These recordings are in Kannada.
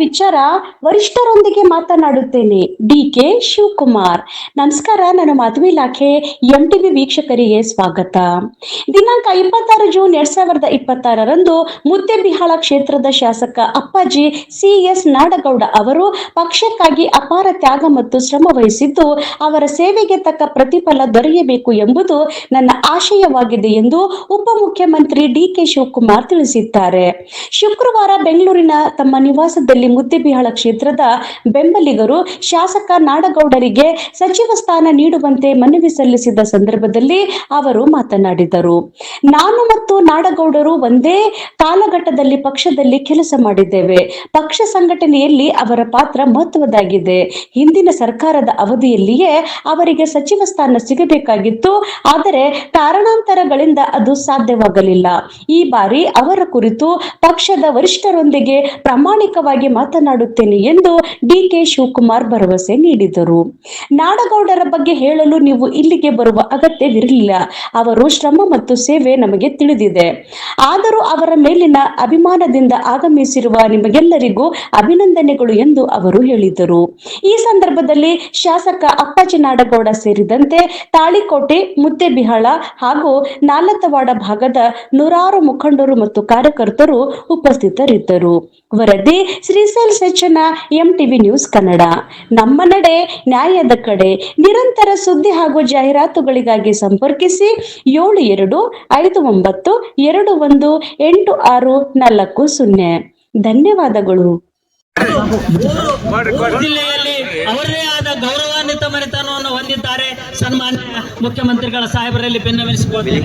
ವಿಚಾರ ವರಿಷ್ಠರೊಂದಿಗೆ ಮಾತನಾಡುತ್ತೇನೆ. ಡಿ.ಕೆ. ಶಿವಕುಮಾರ್. ನಮಸ್ಕಾರ. ನಾನು ಮಾಧವಿ ಇಲಾಖೆ ಎಂಟಿವಿ ವೀಕ್ಷಕರಿಗೆ ಸ್ವಾಗತ. ದಿನಾಂಕ 26 ಜೂನ್ 2026ರಂದು ಮುದ್ದೇಬಿಹಾಳ ಕ್ಷೇತ್ರದ ಶಾಸಕ ಅಪ್ಪಾಜಿ ಸಿ.ಎಸ್. ನಾಡಗೌಡ ಅವರು ಪಕ್ಷಕ್ಕಾಗಿ ಅಪಾರ ತ್ಯಾಗ ಮತ್ತು ಶ್ರಮ ವಹಿಸಿದ್ದು, ಅವರ ಸೇವೆಗೆ ತಕ್ಕ ಪ್ರತಿಫಲ ದೊರೆಯಬೇಕು ಎಂಬುದು ನನ್ನ ಆಶಯವಾಗಿದೆ ಎಂದು ಉಪಮುಖ್ಯಮಂತ್ರಿ ಡಿ.ಕೆ. ಶಿವಕುಮಾರ್ ತಿಳಿಸಿದ್ದಾರೆ. ಶುಕ್ರವಾರ ಬೆಂಗಳೂರಿನ ತಮ್ಮ ನಿವಾಸದಲ್ಲಿ ಮುದ್ದೇಬಿಹಾಳ ಕ್ಷೇತ್ರದ ಬೆಂಬಲಿಗರು ಶಾಸಕ ನಾಡಗೌಡರಿಗೆ ಸಚಿವ ಸ್ಥಾನ ನೀಡುವಂತೆ ಮನವಿ ಸಲ್ಲಿಸಿದ ಸಂದರ್ಭದಲ್ಲಿ ಅವರು ಮಾತನಾಡಿದರು. ನಾನು ಮತ್ತು ನಾಡಗೌಡರು ಒಂದೇ ಕಾಲಘಟ್ಟದಲ್ಲಿ ಪಕ್ಷದಲ್ಲಿ ಕೆಲಸ ಮಾಡಿದ್ದೇವೆ. ಪಕ್ಷ ಸಂಘಟನೆಯಲ್ಲಿ ಅವರ ಪಾತ್ರ ಮಹತ್ವದ್ದಾಗಿದೆ. ಹಿಂದಿನ ಸರ್ಕಾರದ ಅವಧಿಯಲ್ಲಿಯೇ ಅವರಿಗೆ ಸಚಿವ ಸ್ಥಾನ ಸಿಗಬೇಕಾಗಿತ್ತು. ಆದರೆ ಕಾರಣಾಂತರಗಳಿಂದ ಅದು ಸಾಧ್ಯವಾಗಲಿಲ್ಲ. ಈ ಬಾರಿ ಅವರ ಕುರಿತು ಪಕ್ಷದ ವರಿಷ್ಠರೊಂದಿಗೆ ಪ್ರಾಮಾಣಿಕವಾಗಿ ಮಾತನಾಡುತ್ತೇನೆ ಎಂದು ಡಿ.ಕೆ. ಶಿವಕುಮಾರ್ ಭರವಸೆ ನೀಡಿದರು. ನಾಡಗೌಡರ ಬಗ್ಗೆ ಹೇಳಲು ನೀವು ಇಲ್ಲಿಗೆ ಬರುವ ಅಗತ್ಯವಿರಲಿಲ್ಲ. ಅವರು ಶ್ರಮ ಮತ್ತು ಸೇವೆ ನಮಗೆ ತಿಳಿದಿದೆ. ಆದರೂ ಅವರ ಮೇಲಿನ ಅಭಿಮಾನದಿಂದ ಆಗಮಿಸಿರುವ ನಿಮಗೆಲ್ಲರಿಗೂ ಅಭಿನಂದನೆಗಳು ಎಂದು ಅವರು ಹೇಳಿದರು. ಈ ಸಂದರ್ಭದಲ್ಲಿ ಶಾಸಕ ಅಪ್ಪಾಜಿ ನಾಡಗೌಡ ಸೇರಿದಂತೆ ತಾಳಿಕೋಟೆ, ಮುದ್ದೇಬಿಹಾಳ ಹಾಗೂ ನಾಲತವಾಡ ಭಾಗದ ನೂರಾರು ಮುಖಂಡರು ಮತ್ತು ಕಾರ್ಯಕರ್ತರು ಉಪಸ್ಥಿತರಿದ್ದರು. ವರದಿ ಶ್ರೀಶೈಲ್ ಸಜ್ಜನ, ಎಂಟಿವಿ ನ್ಯೂಸ್ ಕನ್ನಡ. ನಮ್ಮ ನಡೆ ನ್ಯಾಯದ ಕಡೆ. ನಿರಂತರ ಸುದ್ದಿ ಹಾಗೂ ಜಾಹೀರಾತುಗಳಿಗಾಗಿ ಸಂಪರ್ಕಿಸಿ 7259218640. ಧನ್ಯವಾದಗಳು. ಜಿಲ್ಲೆಯಲ್ಲಿ ಅವರೇ ಆದ ಗೌರವಾನ್ವಿತ ಮನೆತನವನ್ನು ಹೊಂದಿದ್ದಾರೆ. ಸನ್ಮಾನ್ಯ ಮುಖ್ಯಮಂತ್ರಿಗಳ ಸಾಹೇಬರಲ್ಲಿ ಬೆನ್ನವಿಸಿಕೊಳ್ಳಿ.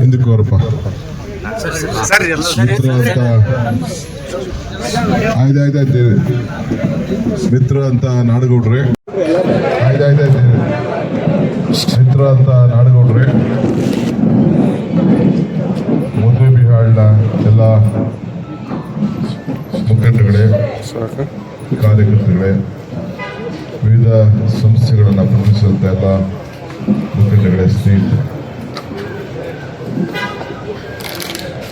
ಹಿಂದಕ್ಕವರಪ್ಪ ಆಯ್ತಾಯ್ತಾಯ್ತು ಮಿತ್ರ ಅಂತ ನಾಡಗೌಡ್ರೆ, ಆಯ್ತಾಯ್ತಾಯ್ತು ಮಿತ್ರ ಅಂತ ನಾಡಗೌಡ್ರೆ, ಮುದ್ದೇಬಿಹಾಳ್ನ ಎಲ್ಲ ಮುಖಂಡಗಳೇ, ಕಾರ್ಯಕರ್ತಗಳೇ, ವಿವಿಧ ಸಂಸ್ಥೆಗಳನ್ನು ಪ್ರತಿನಿಧಿಸಿದಂಥ ಎಲ್ಲ ಮುಖಂಡಗಳೇ, ಸ್ನೇಹಿತರೆ,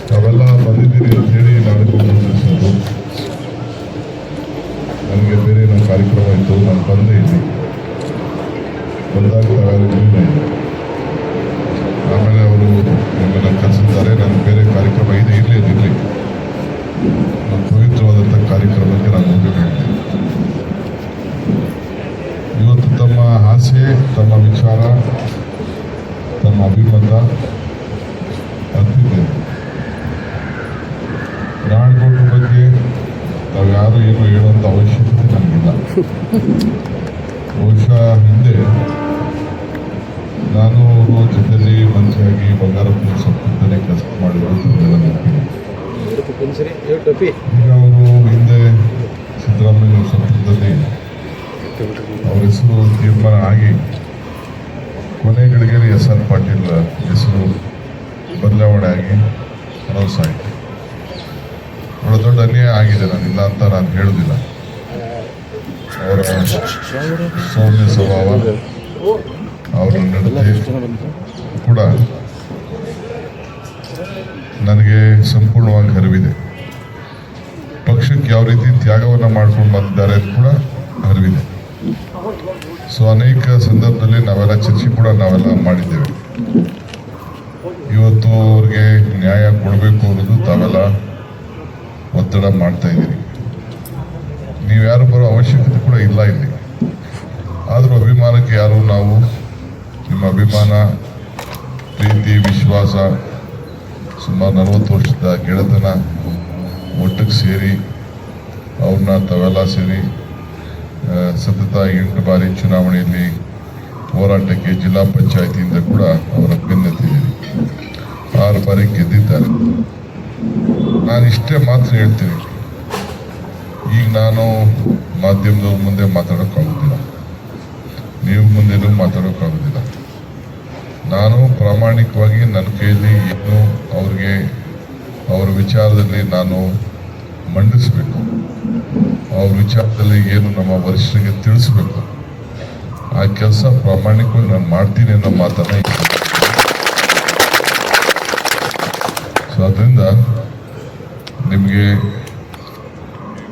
ತಾವೆಲ್ಲ ಬಂದಿದ್ದೀರಿ ಅಂತೇಳಿ ನಾನು ಗಮನಿಸೋದು. ನನಗೆ ಬೇರೆ ನನ್ನ ಕಾರ್ಯಕ್ರಮ ಇತ್ತು, ನಾನು ಬಂದೇ ಇಲ್ಲಿ ಬಂದಾಗ ತಾವೆಲ್ಲ ಇರಲಿಲ್ಲ. ಆಮೇಲೆ ಅವರು ನಮ್ಮನ್ನ ಕರೆಸಿದ್ದಾರೆ, ನನ್ನ ಬೇರೆ ಕಾರ್ಯಕ್ರಮ ಇದೆ, ಇರಲಿ ನನ್ನ ಪವಿತ್ರವಾದಂಥ ಕಾರ್ಯಕ್ರಮಕ್ಕೆ ನಾನು ಹೋಗಬೇಕಾಗಿದೆ. ಇವತ್ತು ತಮ್ಮ ಆಸೆ, ತಮ್ಮ ವಿಚಾರ, ತಮ್ಮ ಅಭಿಮತ ಅರ್ತಿದ್ದೇನೆ. ನಾಡಗೌಡರ ಬಗ್ಗೆ ನಾವು ಯಾರು ಏನು ಹೇಳುವಂಥ ಅವಶ್ಯಕತೆ ನನಗಿಲ್ಲ. ಬಹುಶಃ ಹಿಂದೆ ನಾನು ಅವರು ಜೊತೆಯಲ್ಲಿ ಮಂತ್ರಿಯಾಗಿ ಬಂಗಾರಪ್ಪನ ಸಂಪುಟದಲ್ಲಿ ಕೆಲಸ ಮಾಡಿರೋದು ನೆನಪಿದೆ. ಈಗ ಅವರು ಹಿಂದೆ ಸಿದ್ದರಾಮಯ್ಯ ಸಂಪುಟದಲ್ಲಿ ಅವರ ಹೆಸರು ತೀರ್ಮಾನ ಆಗಿ ಕೊನೆಗಳಿಗೆ ಎಸ್.ಆರ್. ಪಾಟೀಲ್ ಹೆಸರು ಬದಲಾವಣೆ ಆಗಿ ಅನೌನ್ಸ್ ಆಯಿತು. ಬಹಳ ದೊಡ್ಡ ಅನ್ಯಾಯ ಆಗಿದೆ, ನಾನಿಲ್ಲ ಅಂತ ನಾನು ಹೇಳೋದಿಲ್ಲ. ಅವರ ಸೌಮ್ಯ ಸ್ವಭಾವ, ಅವರ ನಡತೆ ಕೂಡ ನನಗೆ ಸಂಪೂರ್ಣವಾಗಿ ಅರಿವಿದೆ. ಪಕ್ಷಕ್ಕೆ ಯಾವ ರೀತಿ ತ್ಯಾಗವನ್ನು ಮಾಡ್ಕೊಂಡು ಬಂದಿದ್ದಾರೆ ಅಂತ ಕೂಡ ಅರಿವಿದೆ. ಸೊ ಅನೇಕ ಸಂದರ್ಭದಲ್ಲಿ ನಾವೆಲ್ಲ ಚರ್ಚೆ ಕೂಡ ಮಾಡಿದ್ದೇವೆ. ಇವತ್ತು ಅವ್ರಿಗೆ ನ್ಯಾಯ ಕೊಡಬೇಕು ಅನ್ನೋದು ತಾವೆಲ್ಲ ಒತ್ತಡ ಮಾಡ್ತಾ ಇದ್ದೀರಿ. ನೀವು ಯಾರು ಬರೋ ಅವಶ್ಯಕತೆ ಕೂಡ ಇಲ್ಲ ಇಲ್ಲಿ. ಆದರೂ ಅಭಿಮಾನಕ್ಕೆ ಯಾರು ನಾವು ನಿಮ್ಮ ಅಭಿಮಾನ, ಪ್ರೀತಿ, ವಿಶ್ವಾಸ, ಸುಮಾರು 40 ವರ್ಷದ ಗೆಳೆತನ ಒಟ್ಟಿಗೆ ಸೇರಿ ಅವ್ರನ್ನ ತಾವೆಲ್ಲ ಸೇರಿ ಸತತ 8 ಬಾರಿ ಚುನಾವಣೆಯಲ್ಲಿ ಹೋರಾಟಕ್ಕೆ ಜಿಲ್ಲಾ ಪಂಚಾಯತಿಯಿಂದ ಕೂಡ ಅವರ ಬೆನ್ನತ್ತಿದ್ದೀರಿ. 6 ಬಾರಿ ಗೆದ್ದಿದ್ದಾರೆ. ನಾನು ಇಷ್ಟೇ ಮಾತ್ರ ಹೇಳ್ತೀನಿ, ಈಗ ನಾನು ಮಾಧ್ಯಮದವ್ರ ಮುಂದೆ ಮಾತಾಡೋಕ್ಕಾಗೋದಿಲ್ಲ, ನೀವು ಮುಂದೆನೂ ಮಾತಾಡೋಕ್ಕಾಗೋದಿಲ್ಲ. ನಾನು ಪ್ರಾಮಾಣಿಕವಾಗಿ ನನ್ನ ಕೈಯಲ್ಲಿ ಏನು ಅವ್ರಿಗೆ ಅವರ ವಿಚಾರದಲ್ಲಿ ನಾನು ಮಂಡಿಸಬೇಕು, ಅವ್ರ ವಿಚಾರದಲ್ಲಿ ಏನು ನಮ್ಮ ವರಿಷ್ಠರಿಗೆ ತಿಳಿಸ್ಬೇಕು, ಆ ಕೆಲಸ ಪ್ರಾಮಾಣಿಕವಾಗಿ ನಾನು ಮಾಡ್ತೀನಿ ಅನ್ನೋ ಮಾತನ್ನ. ಸೊ ಅದರಿಂದ ನಿಮಗೆ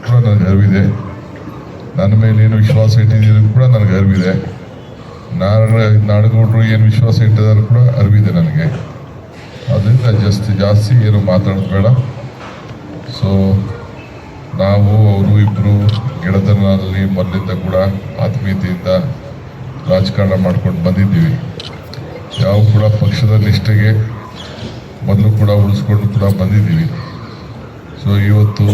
ಕೂಡ ನನಗೆ ಅರಿವಿದೆ, ನನ್ನ ಮೇಲೆ ಏನು ವಿಶ್ವಾಸ ಇಟ್ಟಿದ್ದೀರಿ ಕೂಡ ನನಗೆ ಅರಿವಿದೆ. ನಾಡಗೌಡರು ಏನು ವಿಶ್ವಾಸ ಇಟ್ಟಿದ್ದಾರೆ ಕೂಡ ಅರಿವಿದೆ ನನಗೆ. ಅದರಿಂದ ಜಾಸ್ತಿ ಏನು ಮಾತಾಡೋದು ಬೇಡ. ಸೊ ನಾವು ಅವರು ಇಬ್ಬರು ಗೆಳೆತನದಲ್ಲಿ ಮೊದಲಿಂದ ಕೂಡ ಆತ್ಮೀಯತೆಯಿಂದ ರಾಜಕಾರಣ ಮಾಡ್ಕೊಂಡು ಬಂದಿದ್ದೀವಿ. ಯಾವ ಕೂಡ ಪಕ್ಷದ ನಿಷ್ಠೆಗೆ ಮೊದಲು ಕೂಡ ಉಳಿಸ್ಕೊಂಡು ಕೂಡ ಬಂದಿದ್ದೀವಿ. ಸೊ ಇವತ್ತು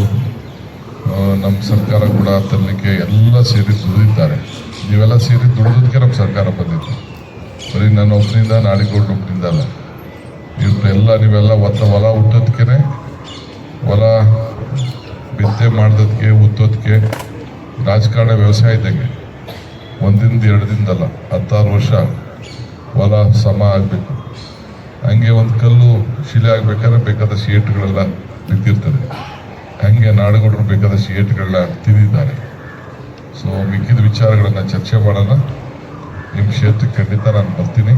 ನಮ್ಮ ಸರ್ಕಾರ ಕೂಡ ತರಲಿಕ್ಕೆ ಎಲ್ಲ ಸೇರಿ ದುಡಿದಿದ್ದಾರೆ. ನೀವೆಲ್ಲ ಸೇರಿ ದುಡಿದೋದಕ್ಕೆ ನಮ್ಮ ಸರ್ಕಾರ ಬಂದಿತ್ತು. ಬರೀ ನನ್ನ ಒಬ್ಬನಿಂದ ನಾಡಿಗೌಡರು ಒಬ್ಬನಿಂದ ಅಲ್ಲ, ನೀವೆಲ್ಲ ಹೊಲ ಹುಟ್ಟೋದಕ್ಕೆ, ಹೊಲ ಬಿತ್ತೆ ಮಾಡೋದಕ್ಕೆ, ಉತ್ತೋದಕ್ಕೆ ರಾಜಕಾರಣ ವ್ಯವಸಾಯ ಇದ್ದಂಗೆ. ಒಂದಿಂದ 2 ದಿನದಲ್ಲ, 16 ವರ್ಷ ಹೊಲ ಸಮ ಆಗಬೇಕು. ಹಂಗೆ ಒಂದು ಕಲ್ಲು ಶಿಲೆ ಆಗಬೇಕಾದ್ರೆ ಬೇಕಾದಷ್ಟು ಏಟುಗಳೆಲ್ಲ ಬಿದ್ದಿರ್ತದೆ. ಹಾಗೆ ನಾಡುಗೌಡರು ಬೇಕಾದಷ್ಟು ಏಟುಗಳನ್ನ ತಿಂದಿದ್ದಾರೆ. ಸೊ ಮಿಕ್ಕಿದ ವಿಚಾರಗಳನ್ನು ಚರ್ಚೆ ಮಾಡೋಣ. ನಿಮ್ಮ ಕ್ಷೇತ್ರಕ್ಕೆ ಖಂಡಿತ ನಾನು ಬರ್ತೀನಿ.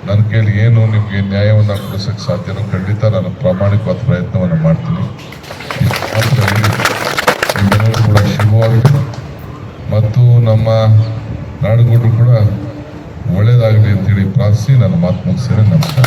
ನನ್ನ ಕೈಲಿ ಏನು ನಿಮಗೆ ನ್ಯಾಯವನ್ನು ಕೊಡಿಸೋಕ್ಕೆ ಸಾಧ್ಯನೋ ಖಂಡಿತ ನಾನು ಪ್ರಾಮಾಣಿಕವಾದ ಪ್ರಯತ್ನವನ್ನು ಮಾಡ್ತೀನಿ. ನಿಮ್ಮೆಲ್ಲರೂ ಕೂಡ ಶುಭವಾಗಲಿ ಮತ್ತು ನಮ್ಮ ನಾಡುಗೌಡರು ಕೂಡ ಒಳ್ಳೆಯದಾಗಲಿ ಅಂತೇಳಿ ಪ್ರಾರ್ಥಿಸಿ ನನ್ನ ಮಾತು ಮುಗಿಸ್ತೇನೆ. ನಮಸ್ಕಾರ.